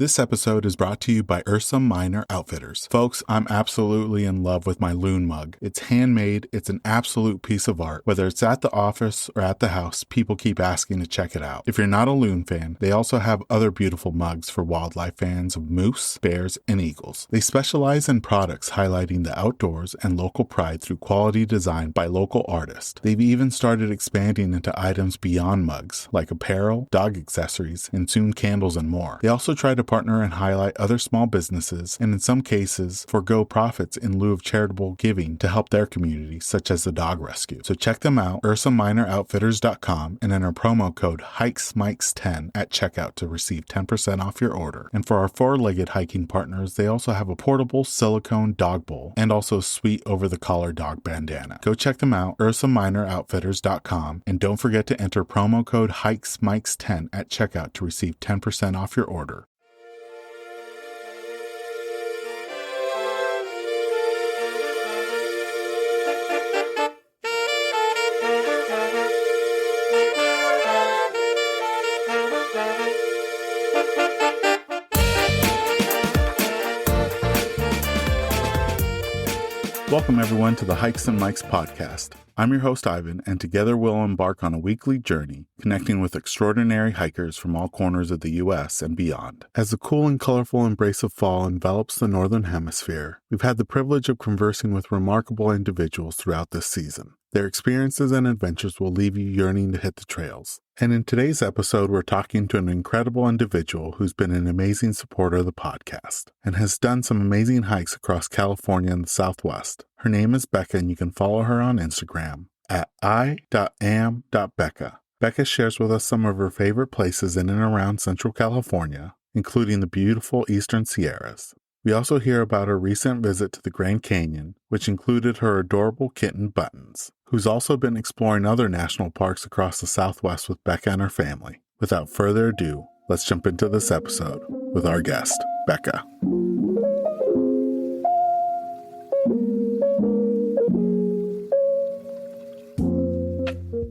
This episode is brought to you by Ursa Minor Outfitters. Folks, I'm absolutely in love with my loon mug. It's handmade, it's an absolute piece of art. Whether it's at the office or at the house, people keep asking to check it out. If you're not a loon fan, they also have other beautiful mugs for wildlife fans of moose, bears, and eagles. They specialize in products highlighting the outdoors and local pride through quality design by local artists. They've even started expanding into items beyond mugs, like apparel, dog accessories, and soon candles and more. They also try to partner and highlight other small businesses, and in some cases, forego profits in lieu of charitable giving to help their community, such as the dog rescue. So check them out, UrsaMinorOutfitters.com, and enter promo code HikesMikes10 at checkout to receive 10% off your order. And for our four-legged hiking partners, they also have a portable silicone dog bowl and also a sweet over-the-collar dog bandana. Go check them out, UrsaMinorOutfitters.com, and don't forget to enter promo code HikesMikes10 at checkout to receive 10% off your order. Welcome, everyone, to the Hikes and Mikes podcast. I'm your host, Ivan, and together we'll embark on a weekly journey connecting with extraordinary hikers from all corners of the U.S. and beyond. As the cool and colorful embrace of fall envelops the Northern Hemisphere, we've had the privilege of conversing with remarkable individuals throughout this season. Their experiences and adventures will leave you yearning to hit the trails. And in today's episode, we're talking to an incredible individual who's been an amazing supporter of the podcast and has done some amazing hikes across California and the Southwest. Her name is Bekka, and you can follow her on Instagram at i.am.bekka. Bekka shares with us some of her favorite places in and around Central California, including the beautiful Eastern Sierras. We also hear about her recent visit to the Grand Canyon, which included her adorable kitten Buttons, who's also been exploring other national parks across the Southwest with Bekka and her family. Without further ado, let's jump into this episode with our guest, Bekka.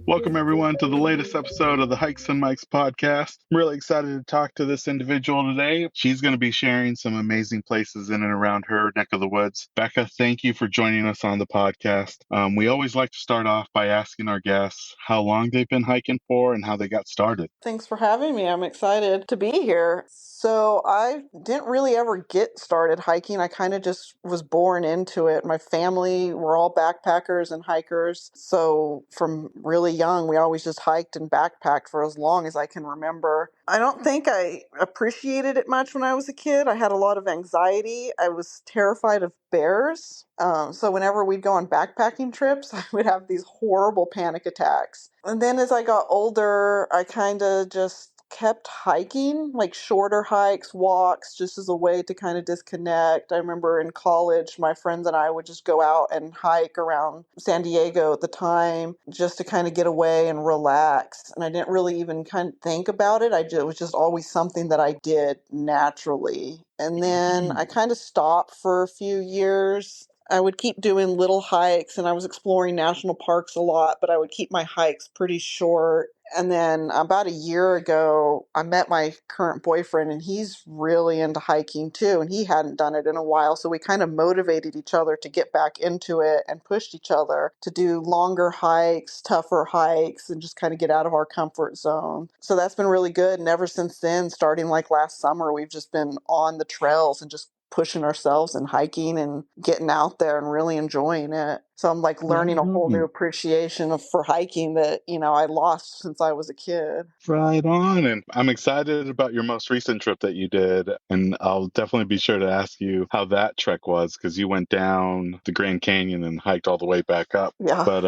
Welcome, everyone, to the latest episode of the Hikes and Mikes podcast. I'm really excited to talk to this individual today. She's going to be sharing some amazing places in and around her neck of the woods. Bekka, thank you for joining us on the podcast. We always like to start off by asking our guests how long they've been hiking for and how they got started. Thanks for having me. I'm excited to be here. So I didn't really ever get started hiking. I kind of just was born into it. My family were all backpackers and hikers. So from really young, we always just hiked and backpacked for as long as I can remember. I don't think I appreciated it much when I was a kid. I had a lot of anxiety. I was terrified of bears. So whenever we'd go on backpacking trips, I would have these horrible panic attacks. And then as I got older, I kind of just kept hiking, like shorter hikes, walks, just as a way to kind of disconnect. I remember in college, my friends and I would just go out and hike around San Diego at the time just to kind of get away and relax. And I didn't really even kind of think about it. It was just always something that I did naturally. And then I kind of stopped for a few years. I would keep doing little hikes, and I was exploring national parks a lot, but I would keep my hikes pretty short. And then about a year ago, I met my current boyfriend, and he's really into hiking too, and he hadn't done it in a while. So we kind of motivated each other to get back into it and pushed each other to do longer hikes, tougher hikes, and just kind of get out of our comfort zone. So that's been really good. And ever since then, starting like last summer, we've just been on the trails and just pushing ourselves and hiking and getting out there and really enjoying it. So I'm like learning a whole new appreciation for hiking that, I lost since I was a kid. Right on. And I'm excited about your most recent trip that you did. And I'll definitely be sure to ask you how that trek was, because you went down the Grand Canyon and hiked all the way back up. Yeah. But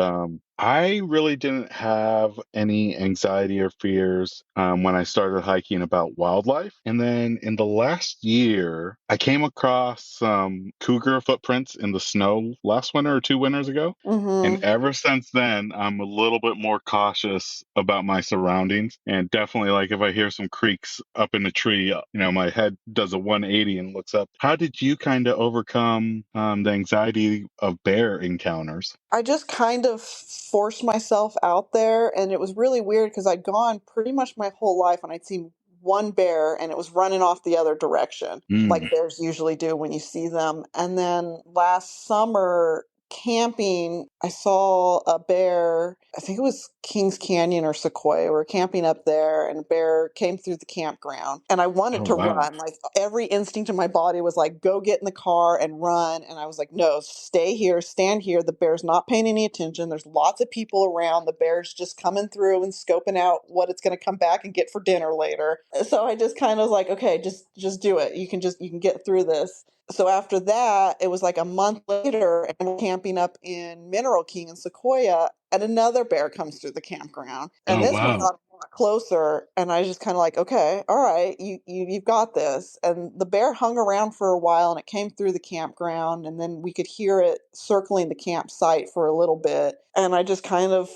I really didn't have any anxiety or fears when I started hiking about wildlife. And then in the last year, I came across some cougar footprints in the snow last winter or 2 winters ago. Mm-hmm. And ever since then, I'm a little bit more cautious about my surroundings. And definitely, like, if I hear some creaks up in a tree, my head does a 180 and looks up. How did you kind of overcome the anxiety of bear encounters? I just kind of forced myself out there, and it was really weird because I'd gone pretty much my whole life and I'd seen one bear and it was running off the other direction, like Mm. bears usually do when you see them. And then last summer, camping, I saw a bear. I think it was Kings Canyon or Sequoia. We were camping up there, and a bear came through the campground. And I wanted Oh, to wow. run. Like every instinct in my body was like, go get in the car and run. And I was like, no, stay here, stand here. The bear's not paying any attention. There's lots of people around. The bear's just coming through and scoping out what it's going to come back and get for dinner later. So I just kind of was like, okay, just do it. You can get through this. So after that, it was like a month later, and we're camping up in Mineral King in Sequoia, and another bear comes through the campground. And Oh, this one wow. got a lot closer, and I just kind of like, okay, all right, you've got this. And the bear hung around for a while, and it came through the campground, and then we could hear it circling the campsite for a little bit. And I just kind of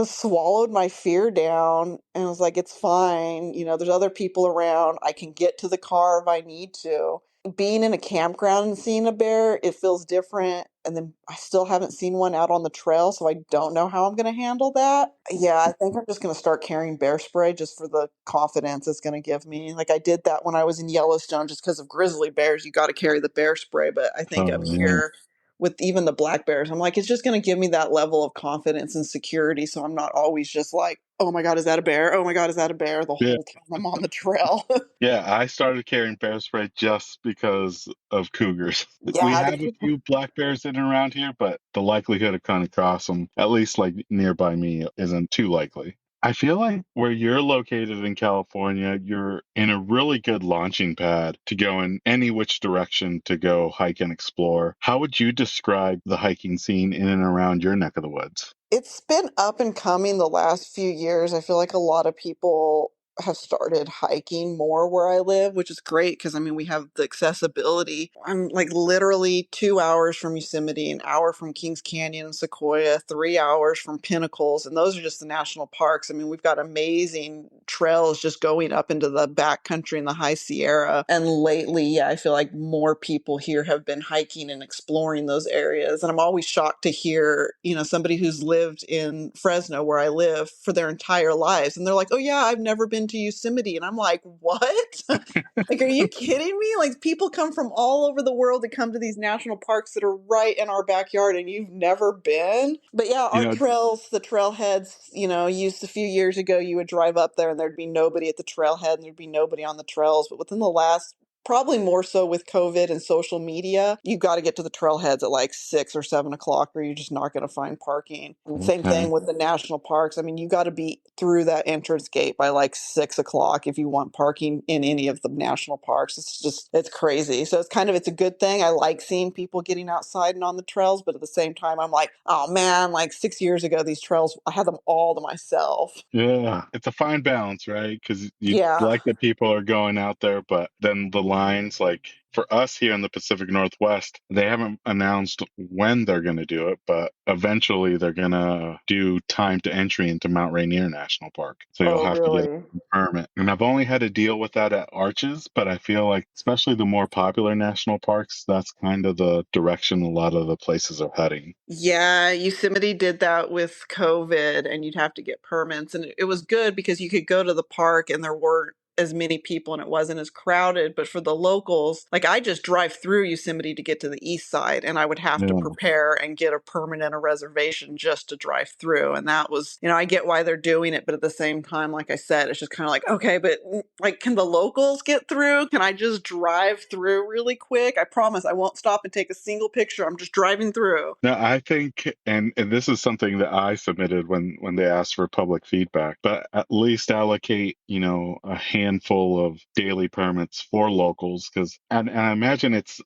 swallowed my fear down and was like, it's fine. There's other people around. I can get to the car if I need to. Being in a campground and seeing a bear, it feels different. And then I still haven't seen one out on the trail, so I don't know how I'm going to handle that. Yeah, I think I'm just going to start carrying bear spray just for the confidence it's going to give me. Like I did that when I was in Yellowstone just because of grizzly bears. You got to carry the bear spray. But I think up Oh, yeah. here, with even the black bears, I'm like, it's just going to give me that level of confidence and security. So I'm not always just like, oh my God, is that a bear? Oh my God, is that a bear the Yeah. whole time I'm on the trail? Yeah, I started carrying bear spray just because of cougars. We Yeah, the have a people. few black bears in and around here, but the likelihood of coming across them, at least like nearby me, isn't too likely. I feel like where you're located in California, you're in a really good launching pad to go in any which direction to go hike and explore. How would you describe the hiking scene in and around your neck of the woods? It's been up and coming the last few years. I feel like a lot of people have started hiking more where I live, which is great because I mean we have the accessibility. I'm like literally 2 hours from Yosemite, an hour from Kings Canyon and Sequoia, 3 hours from Pinnacles, and those are just the national parks. I mean, we've got amazing trails just going up into the backcountry in the High Sierra. And lately, yeah, I feel like more people here have been hiking and exploring those areas. And I'm always shocked to hear, somebody who's lived in Fresno where I live for their entire lives. And they're like, oh yeah, I've never been to Yosemite. And I'm like, what? Like, are you kidding me? Like, people come from all over the world to come to these national parks that are right in our backyard, and you've never been. But yeah, You our know, trails, the trailheads, used a few years ago, you would drive up there and there'd be nobody at the trailhead and there'd be nobody on the trails. But within the last, probably more so with COVID and social media, you got to get to the trailheads at like 6 or 7 o'clock, or you're just not going to find parking. And same okay. thing with the national parks. I mean, you got to be through that entrance gate by like 6 o'clock if you want parking in any of the national parks. It's crazy. So it's a good thing. I like seeing people getting outside and on the trails, but at the same time, I'm like, oh man, like 6 years ago, these trails, I had them all to myself. Yeah, it's a fine balance, right? Because you Yeah. like that people are going out there, but then the lines, like for us here in the Pacific Northwest, they haven't announced when they're going to do it, but eventually they're going to do time to entry into Mount Rainier National Park. So you'll Oh, have to get really? a permit. And I've only had to deal with that at Arches, but I feel like, especially the more popular national parks, that's kind of the direction a lot of the places are heading. Yeah, Yosemite did that with COVID, and you'd have to get permits. And it was good because you could go to the park and there weren't as many people and it wasn't as crowded. But for the locals, like I just drive through Yosemite to get to the east side, and I would have to Yeah. prepare and get a permit and a reservation just to drive through. And that was, I get why they're doing it, but at the same time, like I said, it's just kind of like, okay, but like, can the locals get through? Can I just drive through really quick? I promise I won't stop and take a single picture. I'm just driving through. No, I think, and this is something that I submitted when they asked for public feedback, but at least allocate, a handful of daily permits for locals, because, and I imagine it's,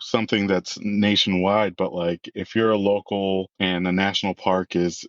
something that's nationwide, but like if you're a local and a national park is,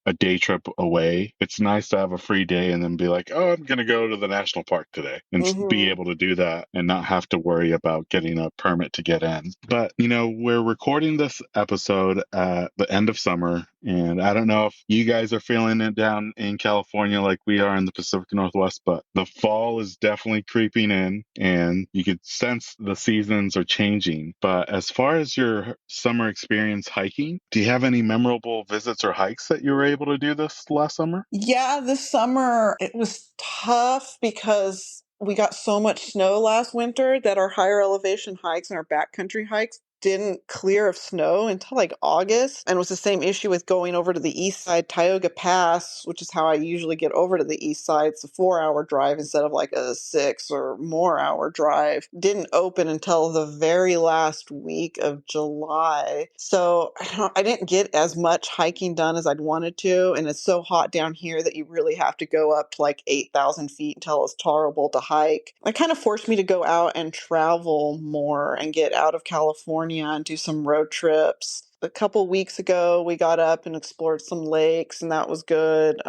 a day trip away, it's nice to have a free day and then be like, oh, I'm going to go to the national park today and be Hmm. able to do that and not have to worry about getting a permit to get in. But, we're recording this episode at the end of summer, and I don't know if you guys are feeling it down in California like we are in the Pacific Northwest, but the fall is definitely creeping in, and you could sense the seasons are changing changing. But as far as your summer experience hiking, do you have any memorable visits or hikes that you were able to do this last summer? Yeah, this summer it was tough because we got so much snow last winter that our higher elevation hikes and our backcountry hikes didn't clear of snow until like August. And it was the same issue with going over to the east side, Tioga Pass, which is how I usually get over to the east side. It's a 4 hour drive instead of like a 6 or more hour drive. Didn't open until the very last week of July. So I didn't get as much hiking done as I'd wanted to. And it's so hot down here that you really have to go up to like 8,000 feet until it's tolerable to hike. It kind of forced me to go out and travel more and get out of California and do some road trips. A couple weeks ago, we got up and explored some lakes, and that was good.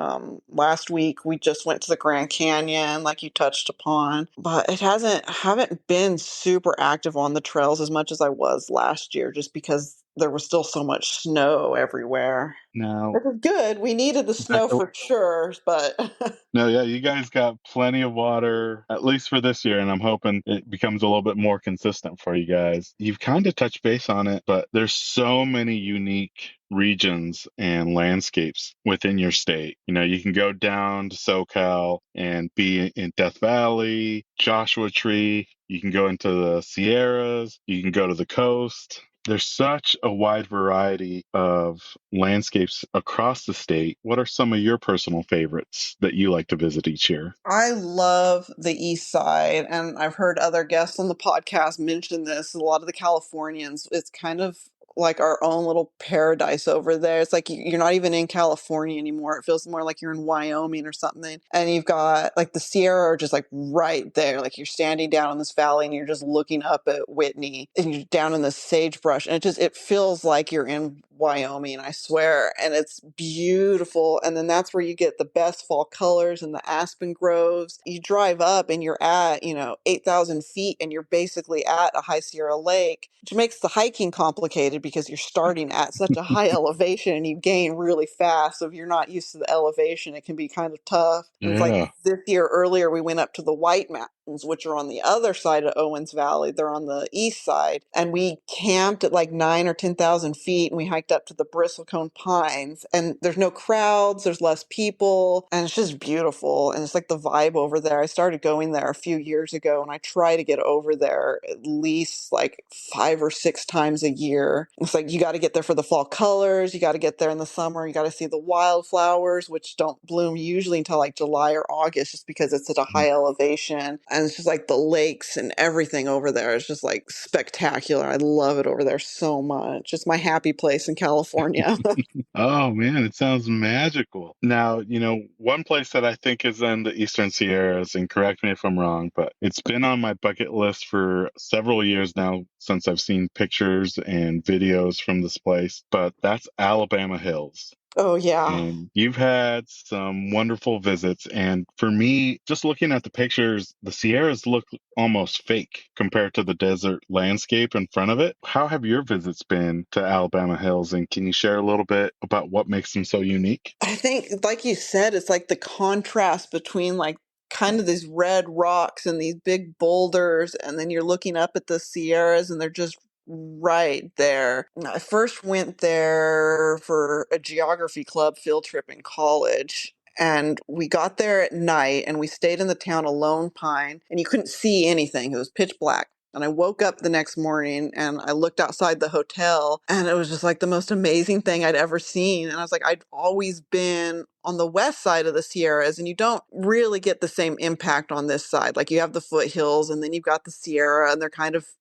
Last week, we just went to the Grand Canyon, like you touched upon, but haven't been super active on the trails as much as I was last year, just because there was still so much snow everywhere. Now, It was good. We needed the snow Becca, for sure, but no, yeah, you guys got plenty of water, at least for this year, and I'm hoping it becomes a little bit more consistent for you guys. You've kind of touched base on it, but there's so many unique regions and landscapes within your state. You know, you can go down to SoCal and be in Death Valley, Joshua Tree. You can go into the Sierras. You can go to the coast. There's such a wide variety of landscapes across the state. What are some of your personal favorites that you like to visit each year? I love the East Side, and I've heard other guests on the podcast mention this. A lot of the Californians, it's kind of like our own little paradise over there. It's like you're not even in California anymore. It feels more like you're in Wyoming or something. And you've got like the Sierra are just like right there. Like you're standing down in this valley and you're just looking up at Whitney and you're down in the sagebrush. And it feels like you're in Wyoming, I swear. And it's beautiful. And then that's where you get the best fall colors and the aspen groves. You drive up and you're at, 8,000 feet and you're basically at a high Sierra lake, which makes the hiking complicated because you're starting at such a high elevation and you gain really fast. So if you're not used to the elevation, it can be kind of tough. And it's like Yeah. this year earlier, we went up to the White Mountains, which are on the other side of Owens Valley. They're on the east side. And we camped at like 9 or 10,000 feet and we hiked up to the Bristlecone Pines. And there's no crowds, there's less people, and it's just beautiful. And it's like the vibe over there. I started going there a few years ago and I try to get over there at least like 5 or 6 times a year. It's like you got to get there for the fall colors, you got to get there in the summer, you got to see the wildflowers, which don't bloom usually until like July or August just because it's at a high elevation. And it's just like the lakes and everything over there is just like spectacular. I love it over there so much. It's my happy place in California. Oh man, it sounds magical. Now, one place that I think is in the Eastern Sierras, and correct me if I'm wrong, but it's been on my bucket list for several years now since I've seen pictures and videos from this place, but that's Alabama Hills. Oh, yeah. And you've had some wonderful visits. And for me, just looking at the pictures, the Sierras look almost fake compared to the desert landscape in front of it. How have your visits been to Alabama Hills? And can you share a little bit about what makes them so unique? I think, like you said, it's like the contrast between like kind of these red rocks and these big boulders, and then you're looking up at the Sierras and they're just right there. I first went there for a geography club field trip in college. And we got there at night and we stayed in the town of Lone Pine and you couldn't see anything. It was pitch black. And I woke up the next morning and I looked outside the hotel and it was just like the most amazing thing I'd ever seen. And I was like, I'd always been on the west side of the Sierras and you don't really get the same impact on this side. Like you have the foothills and then you've got the Sierra and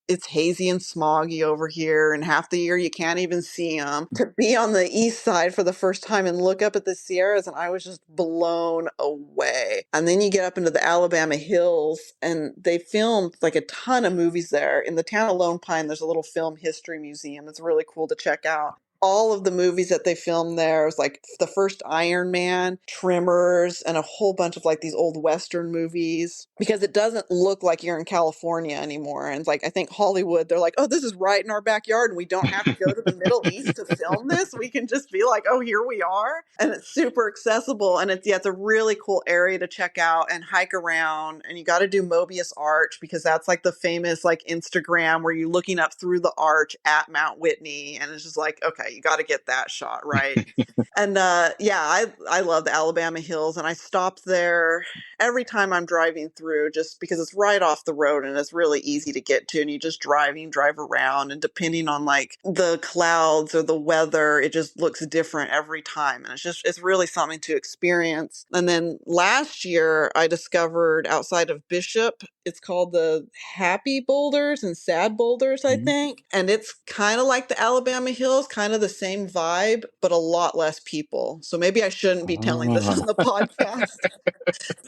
it's hazy and smoggy over here. And half the year you can't even see them. To be on the east side for the first time and look up at the Sierras and I was just blown away. And then you get up into the Alabama Hills and they filmed like a ton of movies there. In the town of Lone Pine, there's a little film history museum. It's really cool to check out. all of the movies that they filmed there. It was like the first Iron Man, Tremors, and a whole bunch of like these old Western movies, because it doesn't look like you're in California anymore. And it's like, I think Hollywood, they're like, oh, this is right in our backyard and we don't have to go to the Middle East to film this. We can just be like, oh, here we are. And it's super accessible. And it's, yeah, it's a really cool area to check out and hike around. And you got to do Mobius Arch, because that's like the famous like Instagram where you're looking up through the arch at Mount Whitney. And it's just like, okay, you got to get that shot right. And yeah, I love the Alabama Hills, and I stop there every time I'm driving through, just because it's right off the road and it's really easy to get to. And you just drive around, and depending on like the clouds or the weather, it just looks different every time. And it's really something to experience. And then last year I discovered outside of Bishop, it's called the Happy Boulders and Sad Boulders, I think. And it's kind of like the Alabama Hills, kind of the same vibe, but a lot less people. So maybe I shouldn't be telling this on the podcast.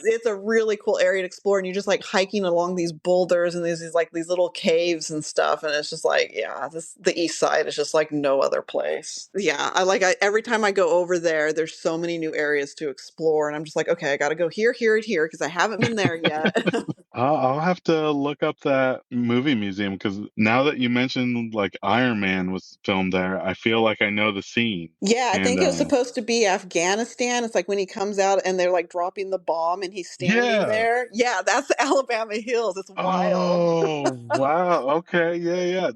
It's a really cool area to explore, and you're just like hiking along these boulders, and there's these little caves and stuff, and it's just like, yeah, the east side is just like no other place. Yeah, every time I go over there, there's so many new areas to explore, and I'm just like, okay, I got to go here, here, and here, because I haven't been there yet. I'll have to look up that movie museum, because now that you mentioned like Iron Man was filmed there, I feel like I know the scene. Yeah, I And think it was supposed to be Afghanistan. It's like when he comes out and they're like dropping the bomb and he's standing yeah. there. Yeah, that's the Alabama Hills. It's wild. Oh, wow. Okay. Yeah, yeah.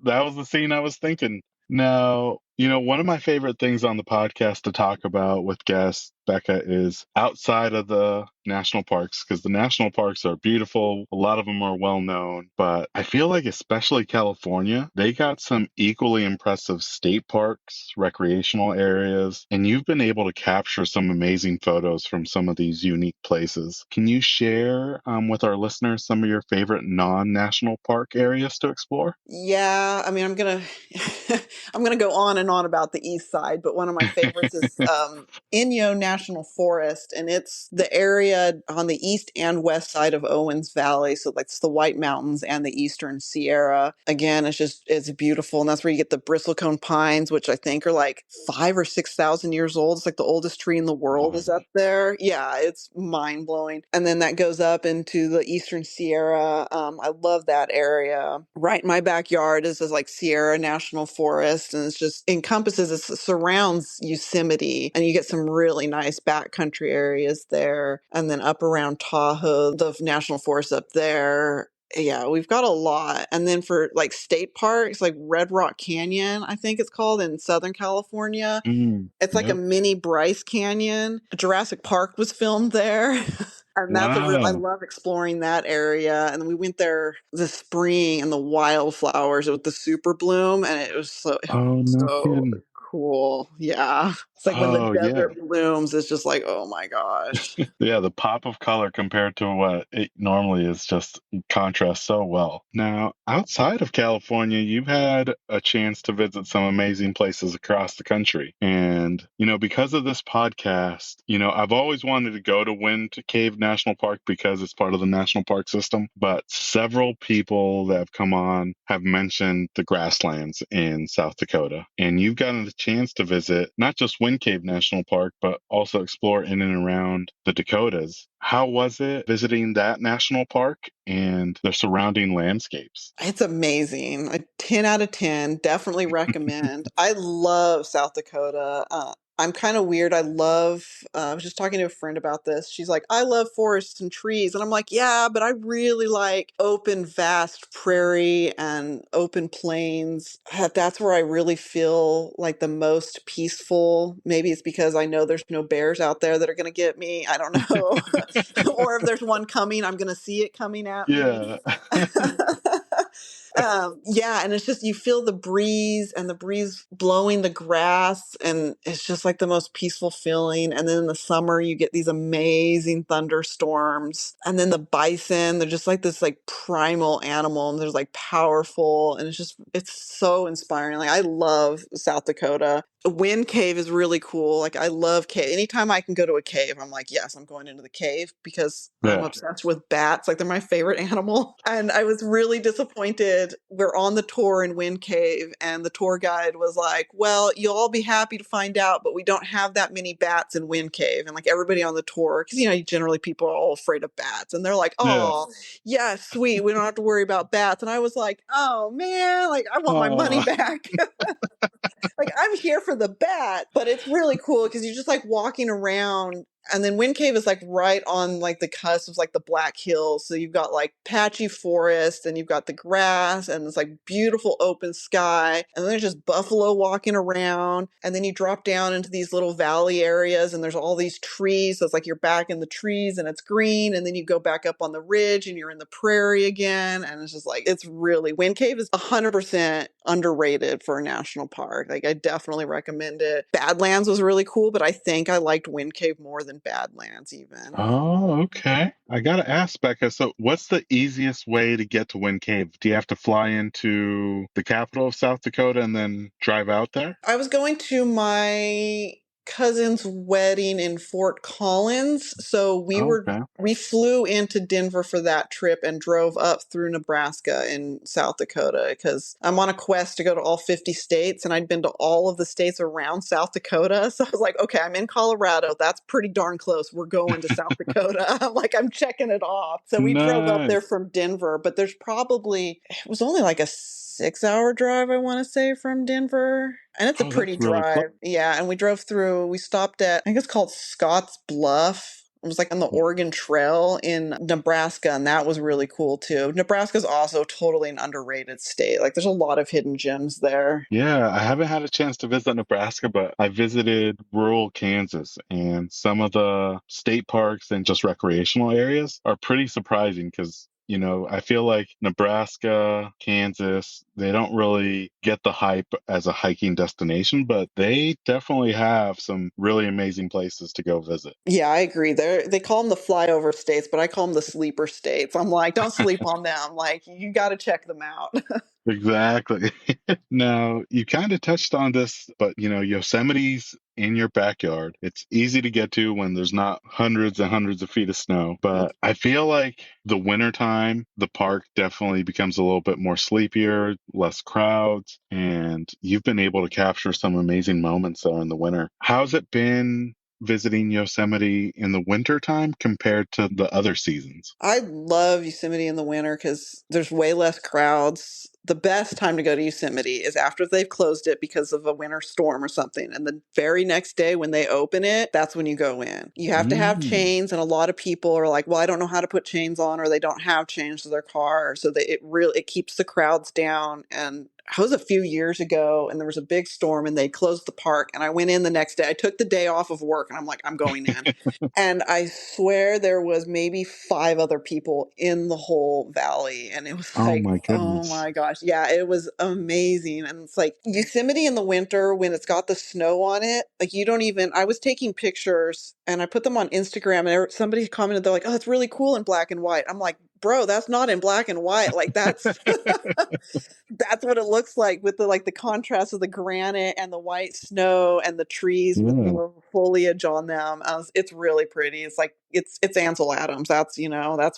That was the scene I was thinking. Now, one of my favorite things on the podcast to talk about with guests, Becca, is outside of the national parks, because the national parks are beautiful. A lot of them are well known, but I feel like especially California, they got some equally impressive state parks, recreational areas, and you've been able to capture some amazing photos from some of these unique places. Can you share with our listeners some of your favorite non-national park areas to explore? Yeah, I mean, I'm gonna go on and on about the east side, but one of my favorites is Inyo National Forest, and it's the area on the east and west side of Owens Valley. So like it's the White Mountains and the Eastern Sierra. Again, it's beautiful, and that's where you get the bristlecone pines, which I think are like 5,000 or 6,000 years old. It's like the oldest tree in the world is Wow. up there. Yeah, it's mind blowing. And then that goes up into the Eastern Sierra. I love that area. Right in my backyard is this like Sierra National Forest, and it surrounds Yosemite, and you get some really nice backcountry areas there. And then up around Tahoe, the national forest up there. Yeah, we've got a lot. And then for like state parks, like Red Rock Canyon, I think it's called, in Southern California. It's like a Yep. mini Bryce Canyon. Jurassic Park was filmed there. And I Wow. love exploring that area. And we went there this spring, and the wildflowers with the super bloom, and it was Oh, no so kidding. cool. Yeah. It's like when the Oh, yeah. desert blooms, it's just like, oh my gosh. Yeah, the pop of color compared to what it normally is just contrasts so well. Now, outside of California, you've had a chance to visit some amazing places across the country. And, because of this podcast, I've always wanted to go to Wind Cave National Park because it's part of the national park system. But several people that have come on have mentioned the grasslands in South Dakota. And you've gotten the chance to visit not just Wind Cave National Park, but also explore in and around the Dakotas. How was it visiting that national park and the surrounding landscapes? It's amazing. A 10 out of 10. Definitely recommend. I love South Dakota. I'm kind of weird. I was just talking to a friend about this. She's like, I love forests and trees. And I'm like, yeah, but I really like open, vast prairie and open plains. That's where I really feel like the most peaceful. Maybe it's because I know there's no bears out there that are going to get me. I don't know. Or if there's one coming, I'm going to see it coming at me. Yeah. Yeah, and it's just you feel the breeze blowing the grass, and it's just like the most peaceful feeling. And then in the summer, you get these amazing thunderstorms, and then the bison, they're just like this like primal animal, and they're like powerful, and it's so inspiring. Like I love South Dakota. Wind Cave is really cool. Like I love cave. Anytime I can go to a cave, I'm like, yes, I'm going into the cave because I'm Yeah. obsessed with bats. Like they're my favorite animal. And I was really disappointed. We're on the tour in Wind Cave, and the tour guide was like, well, you'll all be happy to find out, but we don't have that many bats in Wind Cave. And like everybody on the tour, because generally people are all afraid of bats, and they're like, Yeah. oh, yeah, sweet. We don't have to worry about bats. And I was like, oh man, like I want my money Oh. back. Like I'm here for the bat, but it's really cool because you're just like walking around, and then Wind Cave is like right on like the cusp of like the Black Hills. So you've got like patchy forest, and you've got the grass, and it's like beautiful open sky, and then there's just buffalo walking around, and then you drop down into these little valley areas, and there's all these trees. So it's like you're back in the trees and it's green, and then you go back up on the ridge and you're in the prairie again, and it's just like it's really Wind Cave is 100% underrated for a national park. Like I definitely recommend it. Badlands was really cool, but I think I liked Wind Cave more than Badlands even. Oh, okay. I gotta ask, Becca, so what's the easiest way to get to Wind Cave? Do you have to fly into the capital of South Dakota and then drive out there? I was going to my cousin's wedding in Fort Collins, so Okay. we flew into Denver for that trip and drove up through Nebraska in South Dakota because I'm on a quest to go to all 50 states, and I'd been to all of the states around South Dakota. So I was like, okay, I'm in Colorado. That's pretty darn close. We're going to South Dakota. I'm like, I'm checking it off. So we drove up there Nice. from Denver, but it was only like a 6 hour drive, I want to say, from Denver. And it's a Oh, pretty that's really close. drive. Yeah. And we stopped at, I think it's called Scotts Bluff. It was like on the Oregon Trail in Nebraska, and that was really cool too. Nebraska's also totally an underrated state. Like there's a lot of hidden gems there. Yeah, I haven't had a chance to visit Nebraska, but I visited rural Kansas, and some of the state parks and just recreational areas are pretty surprising because, I feel like Nebraska, Kansas, they don't really get the hype as a hiking destination, but they definitely have some really amazing places to go visit. Yeah, I agree. They call them the flyover states, but I call them the sleeper states. I'm like, don't sleep on them. Like you got to check them out. Exactly. Now, you kind of touched on this, but Yosemite's in your backyard. It's easy to get to when there's not hundreds and hundreds of feet of snow. But I feel like the wintertime, the park definitely becomes a little bit more sleepier, less crowds, and you've been able to capture some amazing moments there in the winter. How's it been visiting Yosemite in the wintertime compared to the other seasons? I love Yosemite in the winter because there's way less crowds. The best time to go to Yosemite is after they've closed it because of a winter storm or something. And the very next day when they open it, that's when you go in. You have to have Mm. chains, and a lot of people are like, well, I don't know how to put chains on, or they don't have chains to their car. So it keeps the crowds down. And I was a few years ago, and there was a big storm, and they closed the park, and I went in the next day. I took the day off of work, and I'm like, I'm going in. And I swear there was maybe 5 other people in the whole valley. And it was Oh like, my oh goodness. my gosh. Yeah, it was amazing. And it's like Yosemite in the winter when it's got the snow on it, like you don't even, I was taking pictures and I put them on Instagram, and somebody commented, they're like, oh, it's really cool in black and white. I'm like, bro, that's not in black and white. Like that's that's what it looks like with the contrast of the granite and the white snow and the trees with Yeah. the foliage on them. It's really pretty. It's like it's Ansel Adams. That's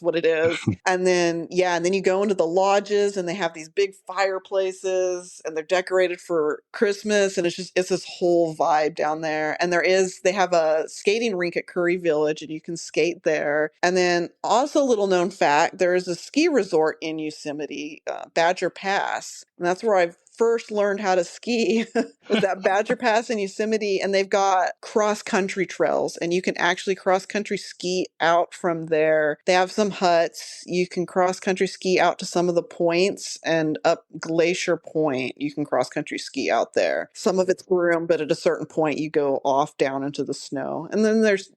what it is. And then yeah, and then you go into the lodges, and they have these big fireplaces, and they're decorated for Christmas, and it's this whole vibe down there. And they have a skating rink at Curry Village, and you can skate there. And then also, little known fact, there is a ski resort in Yosemite, Badger Pass, and that's where I first learned how to ski. Was that Badger Pass in Yosemite, and they've got cross country trails, and you can actually cross country ski out from there. They have some huts. You can cross country ski out to some of the points, and up Glacier Point you can cross country ski out there. Some of it's groomed, but at a certain point you go off down into the snow. And then there's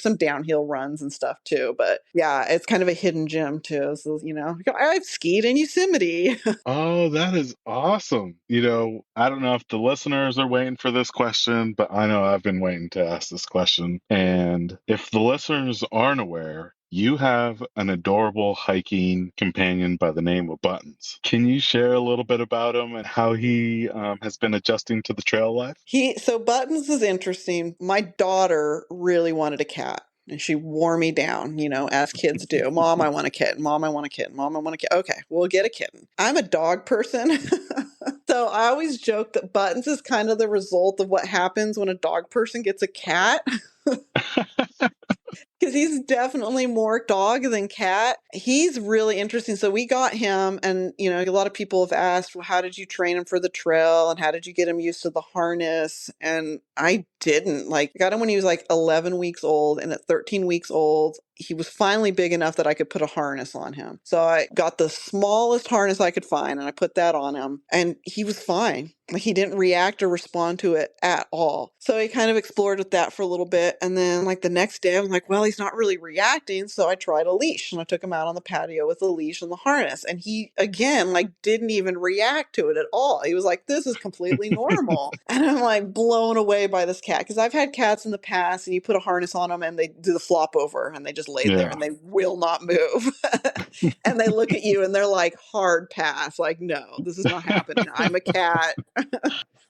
some downhill runs and stuff too, but yeah, it's kind of a hidden gem too. So I've skied in Yosemite. Oh, that is awesome. I don't know if the listeners are waiting for this question, but I know I've been waiting to ask this question. And if the listeners aren't aware, you have an adorable hiking companion by the name of Buttons. Can you share a little bit about him and how he has been adjusting to the trail life? So Buttons is interesting. My daughter really wanted a cat. And she wore me down, as kids do. Mom, I want a kitten. Mom, I want a kitten. Mom, I want a kitten. Okay, we'll get a kitten. I'm a dog person. So I always joke that Buttons is kind of the result of what happens when a dog person gets a cat. Because he's definitely more dog than cat. He's really interesting. So we got him, and a lot of people have asked, well, how did you train him for the trail, and how did you get him used to the harness? And I didn't. I got him when he was 11 weeks old, and at 13 weeks old, he was finally big enough that I could put a harness on him. So I got the smallest harness I could find, and I put that on him, and he was fine. He didn't react or respond to it at all. So he kind of explored with that for a little bit. And then the next day, I'm like, well, he's not really reacting. So I tried a leash, and I took him out on the patio with a leash and the harness. And he, again, didn't even react to it at all. He was like, this is completely normal. And I'm blown away by this cat. Because I've had cats in the past, and you put a harness on them and they do the flop over and they just lay there Yeah. and they will not move. And they look at you and they're hard pass. No, this is not happening. I'm a cat.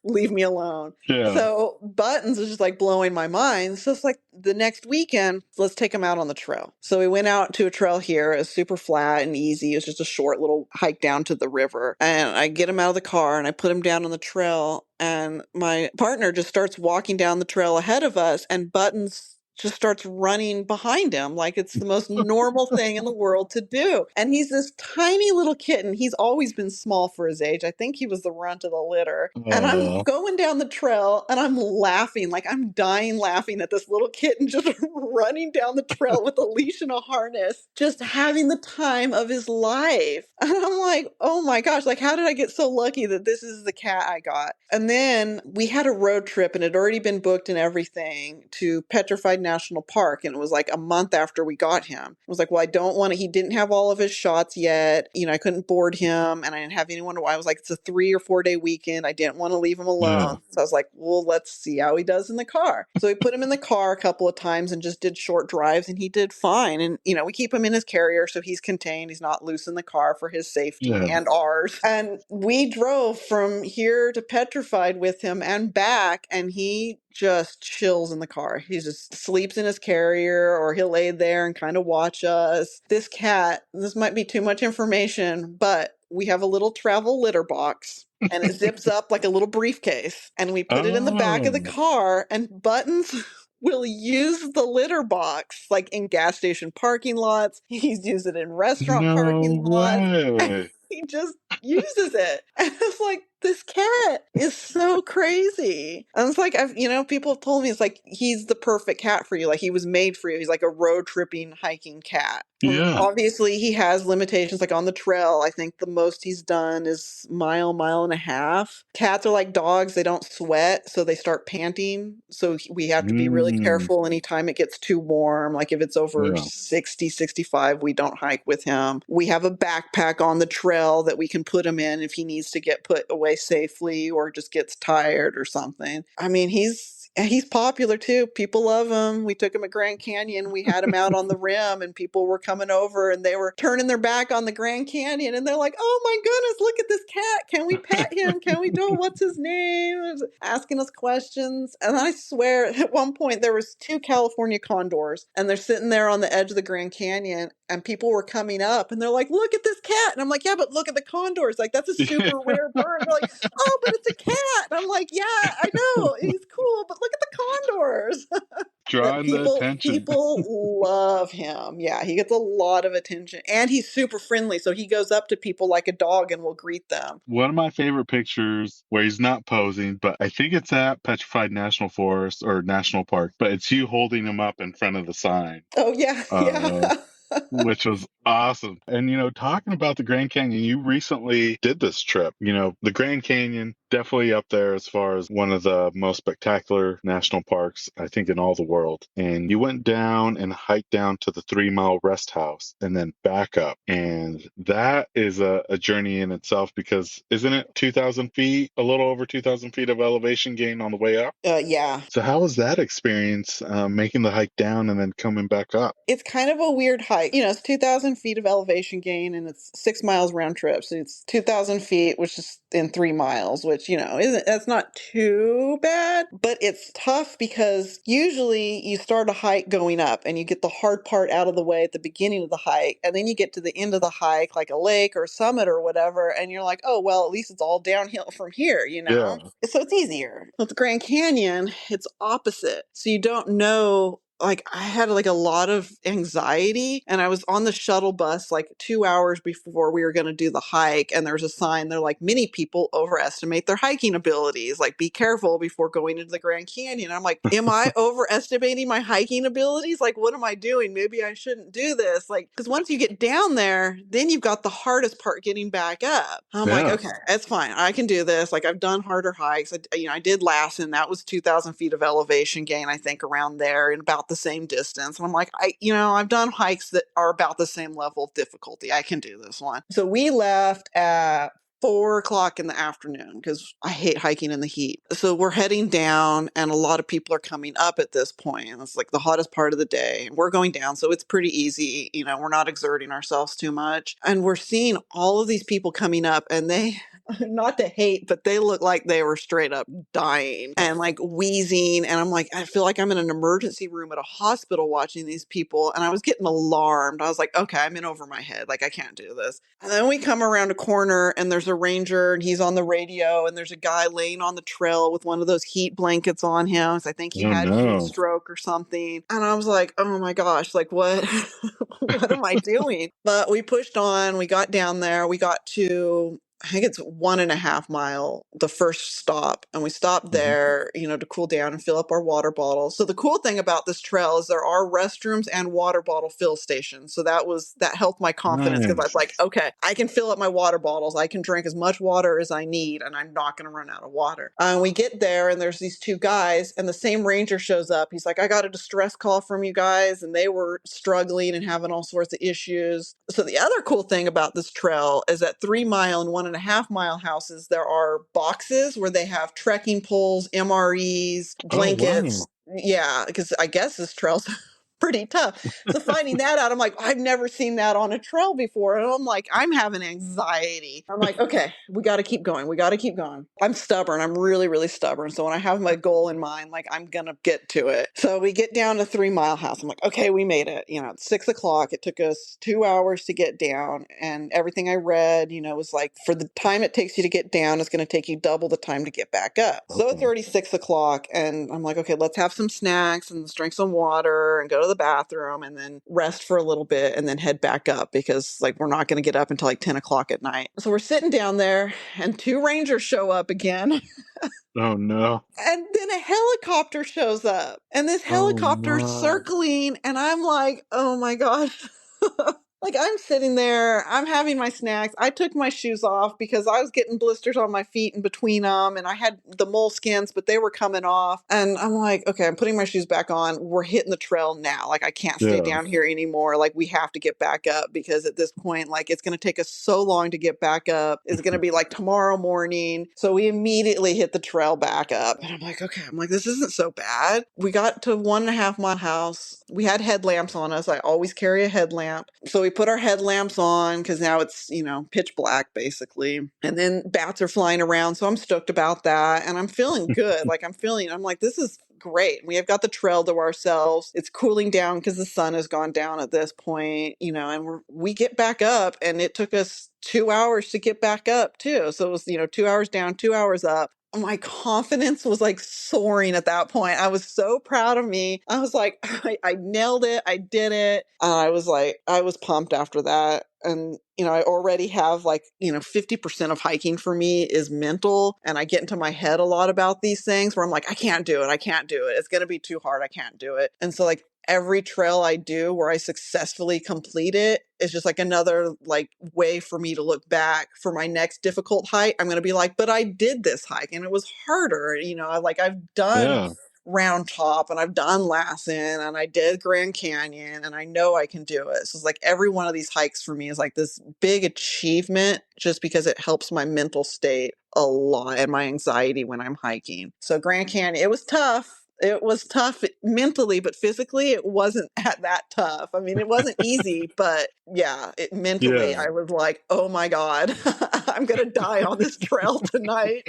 Leave me alone. Yeah. So Buttons is just blowing my mind. So it's the next weekend, let's take him out on the trail. So we went out to a trail here. It was super flat and easy. It was just a short little hike down to the river. And I get him out of the car and I put him down on the trail. And my partner just starts walking down the trail ahead of us, and Buttons just starts running behind him like it's the most normal thing in the world to do. And he's this tiny little kitten. He's always been small for his age. I think he was the runt of the litter. And I'm going down the trail and I'm laughing, I'm dying laughing at this little kitten just running down the trail with a leash and a harness, just having the time of his life. And I'm like, oh my gosh, how did I get so lucky that this is the cat I got? And then we had a road trip, and it had already been booked and everything, to Petrified National Park. And it was a month after we got him. I was well, I don't want to, he didn't have all of his shots yet. I couldn't board him, and I didn't have anyone to, I was it's a 3 or 4 day weekend. I didn't want to leave him alone. Yeah. So I was well, let's see how he does in the car. So we put him in the car a couple of times and just did short drives, and he did fine. And, we keep him in his carrier so he's contained. He's not loose in the car for his safety and ours. And we drove from here to Petrified with him and back, and he just chills in the car. He just sleeps in his carrier, or he'll lay there and kind of watch us. This cat, this might be too much information, but we have a little travel litter box, and it zips up like a little briefcase, and we put it in the back of the car, and Buttons will use the litter box in gas station parking lots. He's used it in restaurant parking lots. Way. He just uses it. And it's this cat is so crazy. And it's people have told me he's the perfect cat for you. He was made for you. He's a road tripping, hiking cat. Yeah. Obviously, he has limitations. On the trail, I think the most he's done is mile and a half. Cats are like dogs. They don't sweat, so they start panting. So we have to be really careful anytime it gets too warm. If it's over 60, 65, we don't hike with him. We have a backpack on the trail that we can put him in if he needs to get put away safely or just gets tired or something. I mean, he's popular too. People love him. We took him at Grand Canyon. We had him out on the rim, and people were coming over and they were turning their back on the Grand Canyon, and they're like, oh my goodness, look at this cat. Can we pet him? Can we do it? What's his name? Asking us questions. And I swear at one point there was 2 California condors, and they're sitting there on the edge of the Grand Canyon, and people were coming up and they're like, look at this cat. And I'm like, yeah, but look at the condors. That's a super rare bird. They're like, oh, but it's a cat. And I'm like, yeah, I know. He's cool, but look at the condors. Drawing the attention. People love him. Yeah, he gets a lot of attention. And he's super friendly. So he goes up to people like a dog and will greet them. One of my favorite pictures where he's not posing, but I think it's at Petrified National Forest or National Park, but it's you holding him up in front of the sign. Oh, yeah. Yeah. Which was awesome. And, talking about the Grand Canyon, you recently did this trip. The Grand Canyon definitely up there as far as one of the most spectacular national parks, I think, in all the world. And you went down and hiked down to the 3 Mile Rest House and then back up. And that is a journey in itself because isn't it 2,000 feet, a little over 2,000 feet of elevation gain on the way up? Yeah. So how was that experience making the hike down and then coming back up? It's kind of a weird hike. It's 2,000 feet of elevation gain and it's 6 miles round trip. So it's 2,000 feet, which is in 3 miles, which, that's not too bad, but it's tough because usually you start a hike going up and you get the hard part out of the way at the beginning of the hike. And then you get to the end of the hike, like a lake or a summit or whatever. And you're like, oh, well, at least it's all downhill from here, Yeah. So it's easier. With the Grand Canyon, it's opposite. So you don't know. Like I had like a lot of anxiety and I was on the shuttle bus like 2 hours before we were going to do the hike. And there's a sign there like many people overestimate their hiking abilities. Like be careful before going into the Grand Canyon. And I'm like, am I overestimating my hiking abilities? Like, what am I doing? Maybe I shouldn't do this. Like, because once you get down there, then you've got the hardest part getting back up. I'm like, Yeah. okay, that's fine. I can do this. Like I've done harder hikes. I did Lassen. That was 2,000 feet of elevation gain, I think around there in about the same distance. And I'm like, I've done hikes that are about the same level of difficulty. I can do this one. So we left at 4 o'clock in the afternoon because I hate hiking in the heat. So we're heading down and a lot of people are coming up at this point. And it's like the hottest part of the day. We're going down. So it's pretty easy. We're not exerting ourselves too much. And we're seeing all of these people coming up and they, not to hate, but they look like they were straight up dying and like wheezing. And I'm like, I feel like I'm in an emergency room at a hospital watching these people. And I was getting alarmed. I was like, okay, I'm in over my head. Like, I can't do this. And then we come around a corner and there's a ranger and he's on the radio and there's a guy laying on the trail with one of those heat blankets on him. So I think he Oh, had heat no. stroke or something. And I was like, oh my gosh, like what, what am I doing? But we pushed on, we got down there, we got to, I think it's 1.5 mile, the first stop. And we stopped there, to cool down and fill up our water bottles. So the cool thing about this trail is there are restrooms and water bottle fill stations. So that helped my confidence because I was Nice. like, okay, I can fill up my water bottles. I can drink as much water as I need and I'm not going to run out of water. And we get there and there's these two guys and the same ranger shows up. He's like, I got a distress call from you guys and they were struggling and having all sorts of issues. So the other cool thing about this trail is at 3 mile and 1.5 mile houses, there are boxes where they have trekking poles, MREs, Oh, blankets. wow. Yeah, because I guess this trail's pretty tough. So finding that out, I'm like, I've never seen that on a trail before. And I'm like, I'm having anxiety. I'm like, okay, we got to keep going. We got to keep going. I'm stubborn. I'm really, really stubborn. So when I have my goal in mind, like I'm going to get to it. So we get down to 3 mile house. I'm like, okay, we made it. It's 6 o'clock. It took us 2 hours to get down. And everything I read, was like for the time it takes you to get down, it's going to take you double the time to get back up. So it's Okay. already 6 o'clock. And I'm like, okay, let's have some snacks and let's drink some water and go to the bathroom and then rest for a little bit and then head back up because like we're not going to get up until like 10 o'clock at night. So we're sitting down there and two rangers show up again. Oh, no. And then a helicopter shows up and this Oh, helicopter's my. circling and I'm like, oh my gosh. Like I'm sitting there, I'm having my snacks. I took my shoes off because I was getting blisters on my feet in between them and I had the moleskins, but they were coming off. And I'm like, okay, I'm putting my shoes back on. We're hitting the trail now. Like I can't stay Yeah. down here anymore. Like we have to get back up because at this point, like it's going to take us so long to get back up. It's going to be like tomorrow morning. So we immediately hit the trail back up. And I'm like, okay, this isn't so bad. We got to 1.5 mile house. We had headlamps on us. I always carry a headlamp. So we put our headlamps on because now it's, pitch black basically. And then bats are flying around. So I'm stoked about that. And I'm feeling good. I'm like, this is great. We have got the trail to ourselves. It's cooling down because the sun has gone down at this point, and we get back up and it took us 2 hours to get back up too. So it was, 2 hours down, 2 hours up. My confidence was like soaring at that point. I was so proud of me. I was like, I nailed it. I did it. I was pumped after that. And, I already have 50% of hiking for me is mental. And I get into my head a lot about these things where I'm like, I can't do it. I can't do it. It's going to be too hard. I can't do it. And so every trail I do where I successfully complete it is just like another like way for me to look back for my next difficult hike. I'm going to be like, but I did this hike and it was harder. I've done Yeah. Round Top and I've done Lassen and I did Grand Canyon and I know I can do it. So it's like every one of these hikes for me is like this big achievement just because it helps my mental state a lot and my anxiety when I'm hiking. So Grand Canyon, it was tough. It was tough mentally, but physically it wasn't that tough. I mean, it wasn't easy, but yeah, mentally Yeah. I was like, oh my God, I'm going to die on this trail tonight.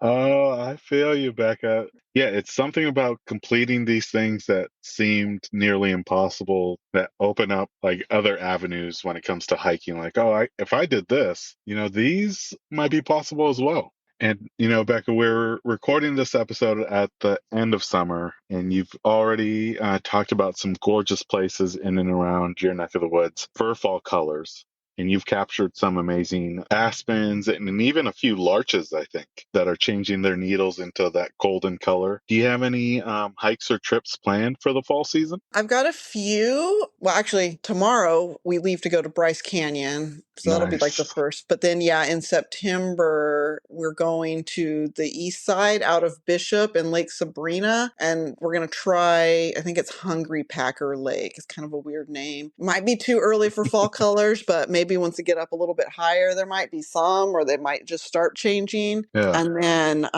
Oh, I feel you, Becca. Yeah, it's something about completing these things that seemed nearly impossible that open up like other avenues when it comes to hiking. Like, oh, if I did this, these might be possible as well. And, Becca, we're recording this episode at the end of summer, and you've already talked about some gorgeous places in and around your neck of the woods for fall colors. And you've captured some amazing aspens and even a few larches, I think, that are changing their needles into that golden color. Do you have any hikes or trips planned for the fall season? I've got a few. Well, actually, tomorrow we leave to go to Bryce Canyon. So that'll be like the Nice. first. But then, yeah, in September, we're going to the east side out of Bishop and Lake Sabrina. And we're going to try, I think it's Hungry Packer Lake. It's kind of a weird name. Might be too early for fall colors, but maybe once they get up a little bit higher, there might be some, or they might just start changing. Yeah. And then,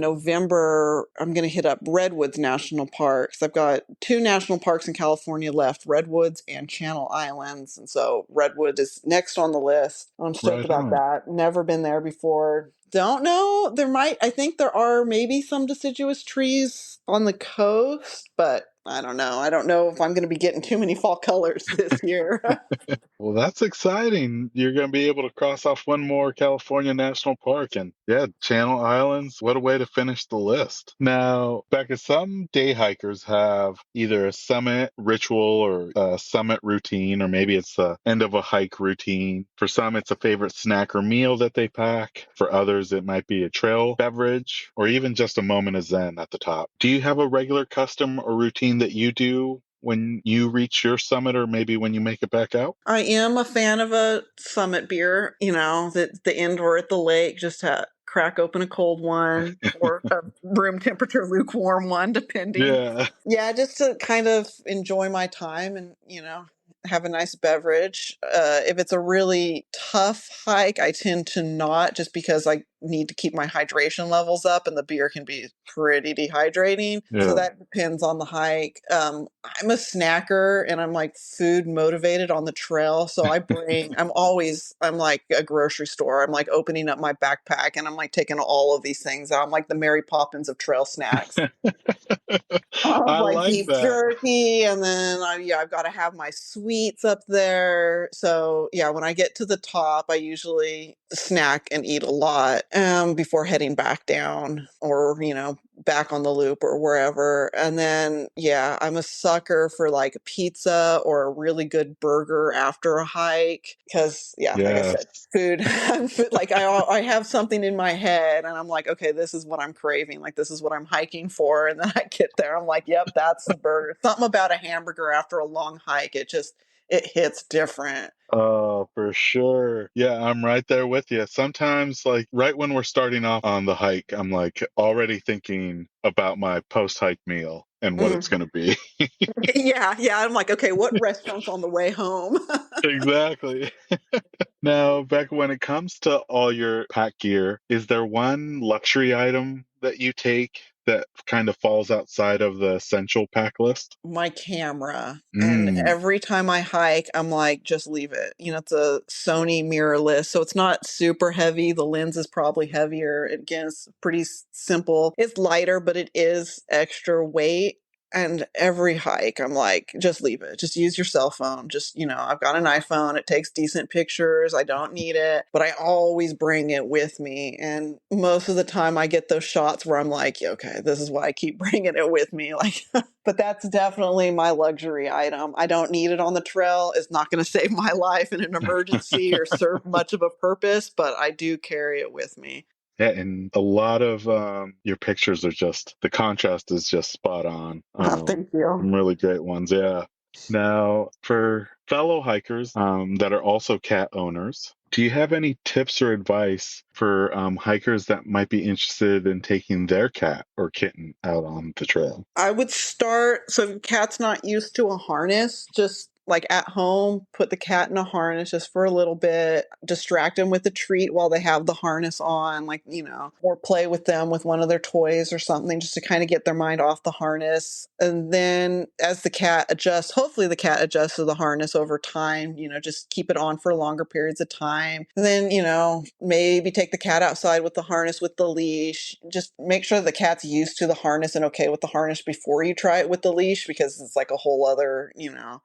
November, I'm going to hit up Redwoods National Parks. I've got 2 national parks in California left, Redwoods and Channel Islands. And so Redwood is next on the list. I'm stoked Right about on. that. Never been there before. Don't know. I think there are maybe some deciduous trees on the coast, but I don't know. I don't know if I'm going to be getting too many fall colors this year. Well, that's exciting. You're going to be able to cross off one more California National Park. And yeah, Channel Islands, what a way to finish the list. Now, Becca, some day hikers have either a summit ritual or a summit routine, or maybe it's the end of a hike routine. For some, it's a favorite snack or meal that they pack. For others, it might be a trail beverage or even just a moment of zen at the top. Do you have a regular custom or routine that you do when you reach your summit, or maybe when you make it back out? I am a fan of a summit beer, the indoor at the lake, just to crack open a cold one or a room temperature lukewarm one, depending. Yeah. Yeah, just to kind of enjoy my time and, have a nice beverage. If it's a really tough hike, I tend to not, just because I need to keep my hydration levels up and the beer can be pretty dehydrating. So Yeah. that depends on the hike. I'm a snacker and I'm like food motivated on the trail. So I'm like a grocery store. I'm like opening up my backpack and I'm like taking all of these things out. I'm like the Mary Poppins of trail snacks. I Like like beef that. jerky, and then I've got to have my sweets up there. So yeah, when I get to the top, I usually snack and eat a lot before heading back down, or back on the loop or wherever. And then yeah, I'm a sucker for like a pizza or a really good burger after a hike, because yeah, like I said, Yes. food. Like I have something in my head and I'm like, okay, this is what I'm craving, like this is what I'm hiking for, and then I get there, I'm like, yep, that's the burger. Something about a hamburger after a long hike, it hits different. Oh, for sure. Yeah, I'm right there with you. Sometimes, like right when we're starting off on the hike, I'm like already thinking about my post hike meal and what it's Mm. going to be. Yeah, I'm like, okay, what restaurant's on the way home? Exactly. Now, Becca, when it comes to all your pack gear, is there one luxury item that you take that kind of falls outside of the essential pack list? My camera. And Mm, every time I hike, I'm like, just leave it. It's a Sony mirrorless, so it's not super heavy. The lens is probably heavier. Again, it's pretty simple. It's lighter, but it is extra weight. And every hike, I'm like, just leave it. Just use your cell phone. Just, I've got an iPhone. It takes decent pictures. I don't need it, but I always bring it with me. And most of the time I get those shots where I'm like, yeah, okay, this is why I keep bringing it with me. Like, but that's definitely my luxury item. I don't need it on the trail. It's not going to save my life in an emergency or serve much of a purpose, but I do carry it with me. Yeah, and a lot of your pictures are just, the contrast is just spot on. Thank you. Some really great ones. Yeah. Now, for fellow hikers that are also cat owners, do you have any tips or advice for hikers that might be interested in taking their cat or kitten out on the trail? I would start, so if cat's not used to a harness, just like at home, put the cat in a harness just for a little bit, distract them with a treat while they have the harness on, like, or play with them with one of their toys or something just to kind of get their mind off the harness. And then as the cat adjusts, hopefully the cat adjusts to the harness over time, just keep it on for longer periods of time. And then, maybe take the cat outside with the harness with the leash. Just make sure the cat's used to the harness and okay with the harness before you try it with the leash, because it's like a whole other.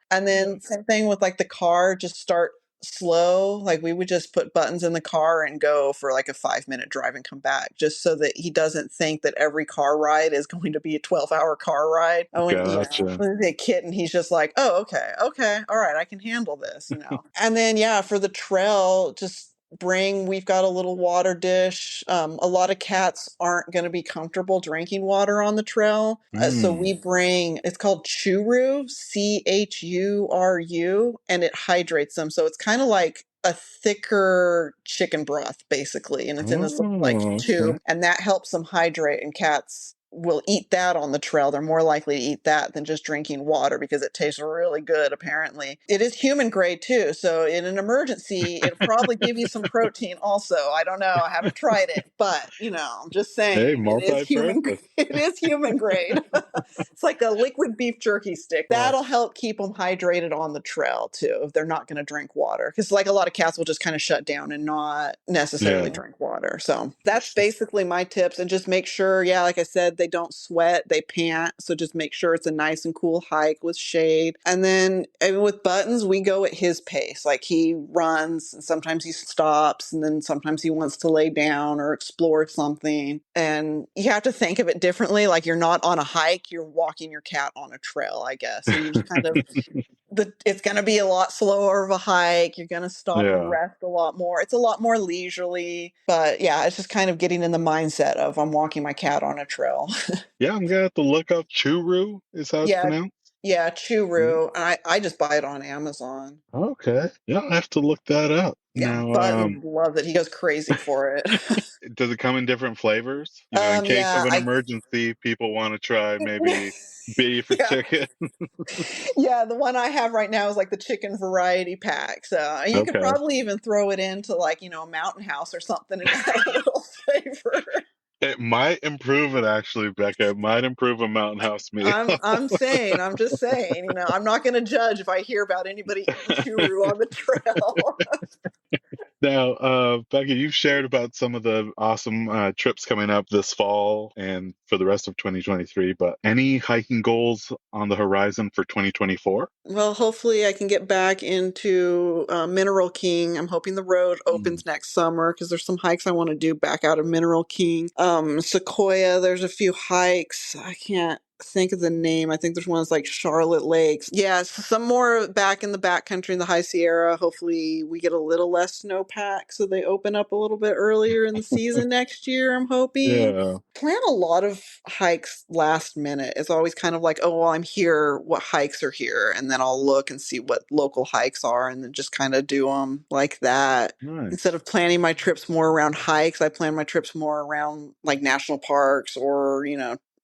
And then same thing with like the car, just start slow. Like we would just put buttons in the car and go for like a 5-minute drive and come back, just so that he doesn't think that every car ride is going to be a 12-hour car ride. And Gotcha. when he's a kitten, he's just like, oh, okay, all right, I can handle this. And then yeah, for the trail, just we've got a little water dish. A lot of cats aren't going to be comfortable drinking water on the trail. So we bring, it's called Churu, Churu, and it hydrates them. So it's kind of like a thicker chicken broth, basically. And it's in this little, like Okay. tube, and that helps them hydrate. And cats will eat that on the trail. They're more likely to eat that than just drinking water because it tastes really good, apparently. It is human grade too. So in an emergency, it'll probably give you some protein also. I don't know. I haven't tried it, but I'm just Hey, saying multi-purpose. it is human grade. It's like a liquid beef jerky stick. That'll help keep them hydrated on the trail too, if they're not going to drink water. Because like a lot of cats will just kind of shut down and not necessarily Yeah. drink water. So that's basically my tips. And just make sure, yeah, like I said, they don't sweat, they pant. So just make sure it's a nice and cool hike with shade. And then with Buttons, we go at his pace. Like he runs and sometimes he stops and then sometimes he wants to lay down or explore something. And you have to think of it differently. Like you're not on a hike, you're walking your cat on a trail, I guess. So you just kind of it's going to be a lot slower of a hike. You're going to stop and Yeah. rest a lot more. It's a lot more leisurely, but yeah, it's just kind of getting in the mindset of I'm walking my cat on a trail. Yeah, I'm gonna have to look up Churu, is how it's Yeah, pronounced. yeah, Yeah. Churu. I just buy it on Amazon. Okay. Yeah, I have to look that up. Yeah, Now, Button loves it. He goes crazy for it. does it come in different flavors? In case of Yeah, an emergency, people want to try maybe beef or yeah, chicken. yeah. The one I have right now is like the chicken variety pack. So you could Okay. probably even throw it into like a Mountain House or something and add a little flavor. It might improve it actually, Becca. It might improve a Mountain House meal. I'm just saying, I'm not going to judge if I hear about anybody eating churu on the trail. Now, Becca, you've shared about some of the awesome trips coming up this fall and for the rest of 2023, but any hiking goals on the horizon for 2024? Well, hopefully I can get back into Mineral King. I'm hoping the road Mm. opens next summer because there's some hikes I want to do back out of Mineral King. Sequoia, there's a few hikes. I can't think of the name. I think there's ones like Charlotte Lakes. Yeah, some more back in the backcountry in the High Sierra. Hopefully we get a little less snowpack so they open up a little bit earlier in the season next year, I'm hoping. Yeah, Plan a lot of hikes last minute. It's always kind of like, oh, well, I'm here. What hikes are here? And then I'll look and see what local hikes are and then just kind of do them like that. Instead nice. of planning my trips more around hikes, I plan my trips more around like national parks or,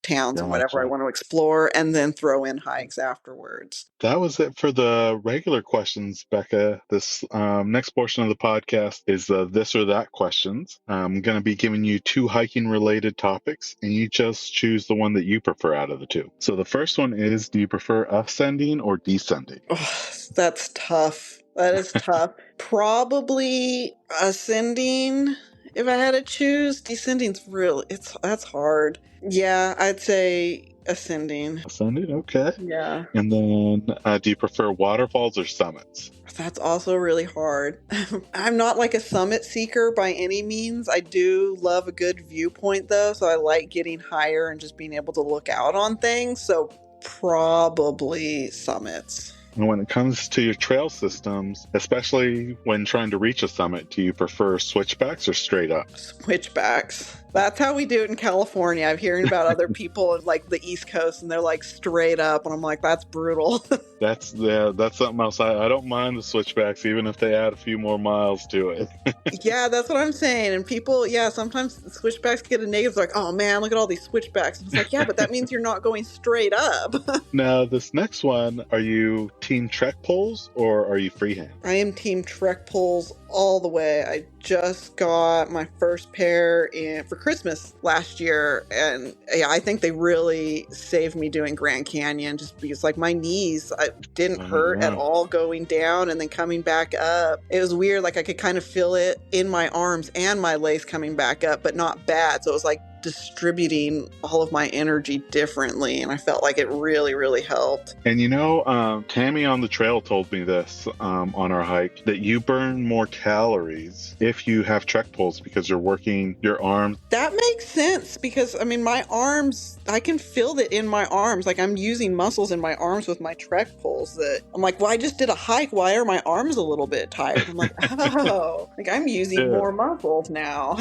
towns and whatever I Gotcha. want to explore and then throw in hikes afterwards. That was it for the regular questions, Becca. This next portion of the podcast is the this or that questions. I'm going to be giving you two hiking related topics, and you just choose the one that you prefer out of the two. So the first one is, do you prefer ascending or descending? Oh, that's tough. That is tough. Probably ascending if I had to choose. Descending's that's hard. Yeah, I'd say ascending. Ascending, okay. Yeah. And then do you prefer waterfalls or summits? That's also really hard. I'm not like a summit seeker by any means. I do love a good viewpoint though, so I like getting higher and just being able to look out on things. So probably summits. And when it comes to your trail systems, especially when trying to reach a summit, do you prefer switchbacks or straight up? Switchbacks. That's how we do it in California. I'm hearing about other people in like the East Coast and they're like straight up, and I'm like, that's brutal. That's something else. I don't mind the switchbacks, even if they add a few more miles to it. Yeah, that's what I'm saying. And people, yeah, sometimes the switchbacks get a negative. Like, oh man, look at all these switchbacks. And it's like, yeah, but that means you're not going straight up. Now, this next one, are you team trek poles or are you freehand? I am team trek poles all the way. I just got my first pair for Christmas last year, and yeah, I think they really saved me doing Grand Canyon, just because like my knees didn't hurt at all going down, and then coming back up, it was weird. Like I could kind of feel it in my arms and my legs coming back up, but not bad. So it was like distributing all of my energy differently, and I felt like it really helped. And Tammy on the trail told me this on our hike, that you burn more calories if you have trek poles because you're working your arms. That makes sense, because I mean my arms, I can feel it in my arms. Like I'm using muscles in my arms with my trek poles that I'm like, well, I just did a hike, why are my arms a little bit tired? I'm like, oh, like I'm using more muscles now.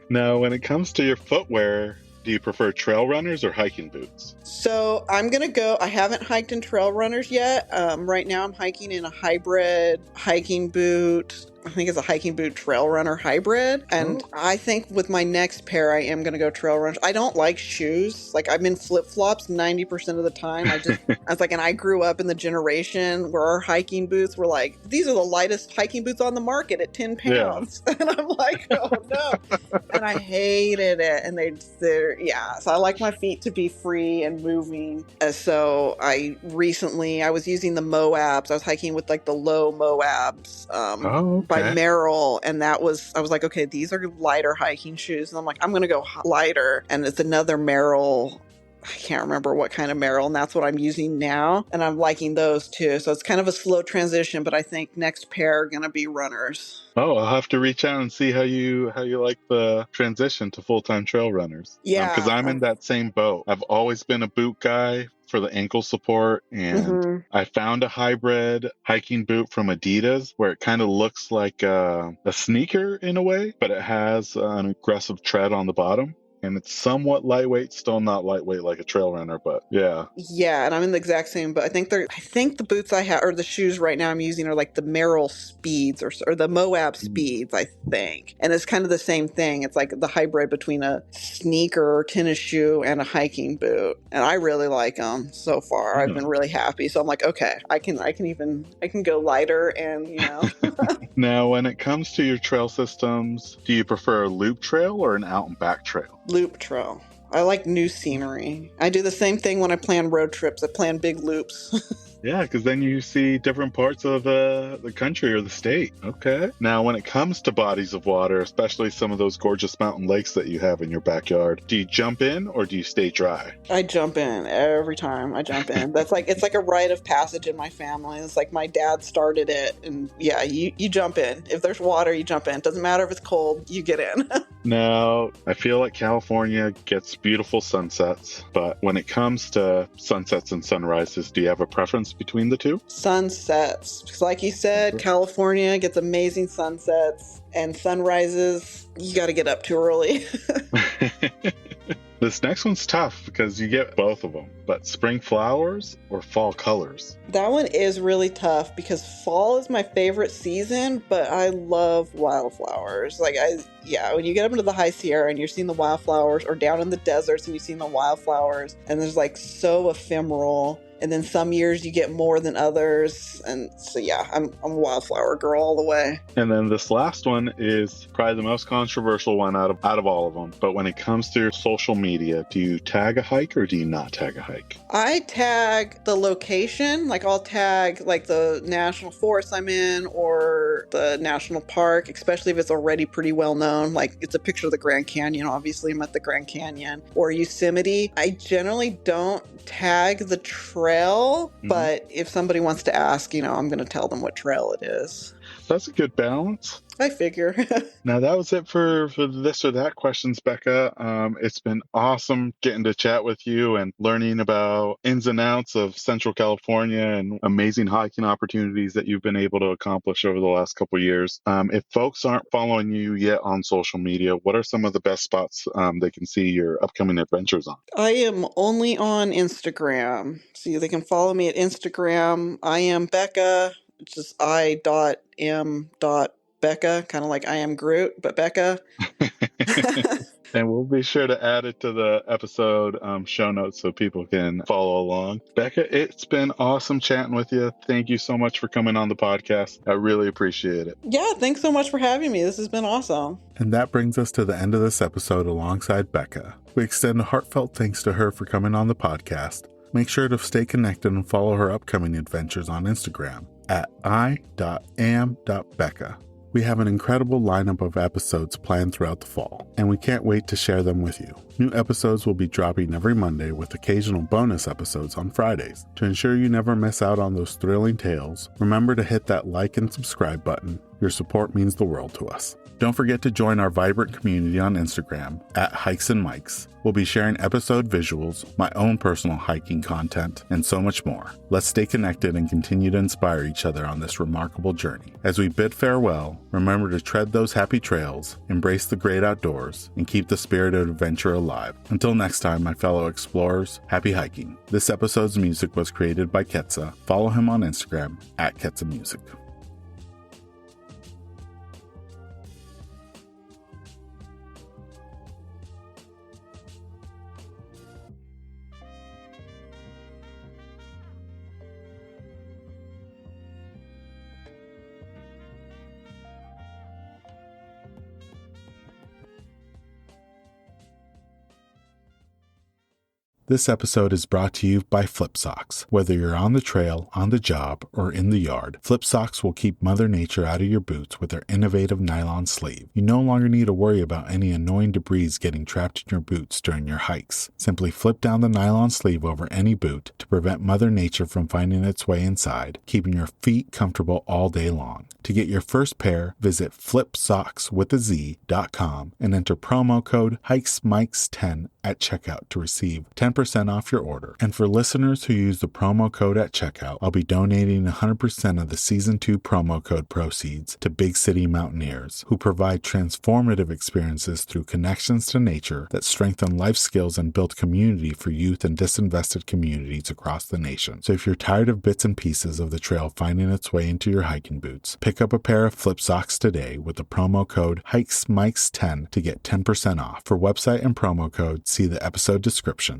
Now when it comes to your footwear, do you prefer trail runners or hiking boots? So I'm going to go, I haven't hiked in trail runners yet. Right now I'm hiking in a hybrid hiking boot. I think it's a hiking boot trail runner hybrid. And I think with my next pair, I am going to go trail runners. I don't like shoes. Like I'm in flip flops 90% of the time. I was like, and I grew up in the generation where our hiking boots were like, these are the lightest hiking boots on the market at 10 pounds. Yeah. And I'm like, oh no. And I hated it. And so I like my feet to be free and moving. So I was using the Moabs. I was hiking with like the low Moabs. By Merrill, and I was like, okay, these are lighter hiking shoes, and I'm like, I'm gonna go lighter, and it's another Merrill. I can't remember what kind of Merrill, and that's what I'm using now, and I'm liking those too. So it's kind of a slow transition, but I think next pair are gonna be runners. Oh, I'll have to reach out and see how you like the transition to full-time trail runners. Yeah, because I'm in that same boat. I've always been a boot guy for the ankle support, and I found a hybrid hiking boot from Adidas where it kind of looks like a sneaker in a way, but it has an aggressive tread on the bottom. And it's somewhat lightweight, still not lightweight like a trail runner, but yeah. Yeah, and I'm in the exact same, but I think the boots I have, or the shoes right now I'm using, are like the Merrill Speeds or the Moab Speeds, I think. And it's kind of the same thing. It's like the hybrid between a sneaker, tennis shoe, and a hiking boot. And I really like them so far. I've been really happy. So I'm like, okay, I can go lighter, and Now, when it comes to your trail systems, do you prefer a loop trail or an out and back trail? Loop trail. I like new scenery. I do the same thing when I plan road trips. I plan big loops. Yeah, because then you see different parts of the country or the state. Okay. Now, when it comes to bodies of water, especially some of those gorgeous mountain lakes that you have in your backyard, do you jump in or do you stay dry? I jump in every time. I jump in. It's like a rite of passage in my family. It's like my dad started it, and yeah, you jump in. If there's water, you jump in. It doesn't matter if it's cold, you get in. Now, I feel like California gets beautiful sunsets, but when it comes to sunsets and sunrises, do you have a preference between the two? Sunsets. Because like you said, California gets amazing sunsets, and sunrises, you got to get up too early. This next one's tough because you get both of them, but spring flowers or fall colors? That one is really tough because fall is my favorite season, but I love wildflowers. When you get up into the high Sierra and you're seeing the wildflowers, or down in the deserts and you're seeing the wildflowers, and there's like so ephemeral. And then some years you get more than others. And so, yeah, I'm a wildflower girl all the way. And then this last one is probably the most controversial one out of all of them. But when it comes to social media, do you tag a hike or do you not tag a hike? I tag the location. Like I'll tag like the national forest I'm in or the national park, especially if it's already pretty well known. Like it's a picture of the Grand Canyon. Obviously, I'm at the Grand Canyon or Yosemite. I generally don't tag the trail, but if somebody wants to ask, I'm going to tell them what trail it is. That's a good balance. I figure. Now that was it for this or that questions, Becca. It's been awesome getting to chat with you and learning about ins and outs of Central California and amazing hiking opportunities that you've been able to accomplish over the last couple of years. If folks aren't following you yet on social media, what are some of the best spots they can see your upcoming adventures on? I am only on Instagram. So they can follow me at Instagram. I am Bekka. It's just I.m.Becka, kind of like I am Groot, but Bekka. And we'll be sure to add it to the episode show notes so people can follow along. Becca, it's been awesome chatting with you. Thank you so much for coming on the podcast. I really appreciate it. Yeah, thanks so much for having me. This has been awesome. And that brings us to the end of this episode alongside Becca. We extend a heartfelt thanks to her for coming on the podcast. Make sure to stay connected and follow her upcoming adventures on Instagram at i.am.becca. We have an incredible lineup of episodes planned throughout the fall, and we can't wait to share them with you. New episodes will be dropping every Monday with occasional bonus episodes on Fridays. To ensure you never miss out on those thrilling tales, remember to hit that like and subscribe button. Your support means the world to us. Don't forget to join our vibrant community on Instagram at Hikes and Mics. We'll be sharing episode visuals, my own personal hiking content, and so much more. Let's stay connected and continue to inspire each other on this remarkable journey. As we bid farewell, remember to tread those happy trails, embrace the great outdoors, and keep the spirit of adventure alive. Until next time, my fellow explorers, happy hiking. This episode's music was created by Ketsa. Follow him on Instagram at Ketsa Music. This episode is brought to you by Flip Socks. Whether you're on the trail, on the job, or in the yard, Flip Socks will keep Mother Nature out of your boots with their innovative nylon sleeve. You no longer need to worry about any annoying debris getting trapped in your boots during your hikes. Simply flip down the nylon sleeve over any boot to prevent Mother Nature from finding its way inside, keeping your feet comfortable all day long. To get your first pair, visit flipsockswithaz.com and enter promo code HikesMikes10 at checkout to receive 10% off your order. And for listeners who use the promo code at checkout, I'll be donating 100% of the Season 2 promo code proceeds to Big City Mountaineers, who provide transformative experiences through connections to nature that strengthen life skills and build community for youth and disinvested communities across the nation. So if you're tired of bits and pieces of the trail finding its way into your hiking boots, pick up a pair of Flip Socks today with the promo code HikesMikes10 to get 10% off. For website and promo code, see the episode description.